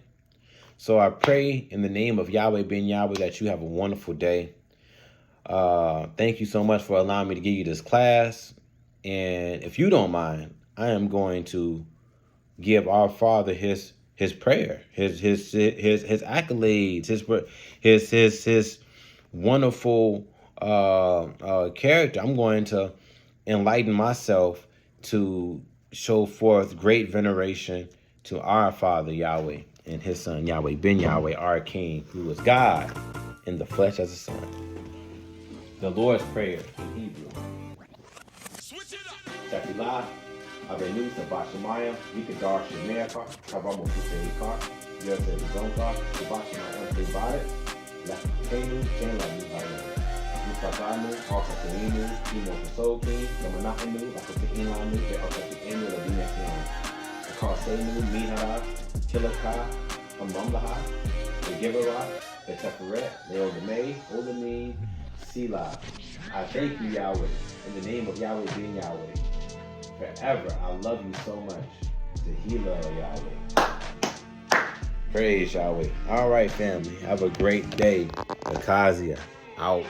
So I pray in the name of Yahweh Ben Yahweh that you have a wonderful day. Thank you so much for allowing me to give you this class. And if you don't mind, I am going to give our Father his prayer, his accolades, his wonderful character. I'm going to enlighten myself to show forth great veneration to our Father Yahweh and his Son Yahweh Ben Yahweh, our King, who is God in the flesh as a son. The Lord's Prayer in Hebrew. Tefillah, Avenu, Shabbat Shemayim, Yikadar Shemeakar, Kavamo Kuseikar, Yosef Zonkar, Shabbat Shemayim, Privadet, Lakenu, Chenla Nivayim, Yupatanu, Alkataninu, Timo Kasoki, Lamanakanu, Lakatinlanu, Beokatinu, Labinakian, Akasenu, Mihara, Kilaka, Amamlaha, the Giverah, the Teferet, Leodame, Olamine, Selah. I thank you, Yahweh, in the name of Yahweh Ben Yahweh. Forever, I love you so much. The healer of Yahweh. Praise Yahweh. All right, family. Have a great day. Akazia, out.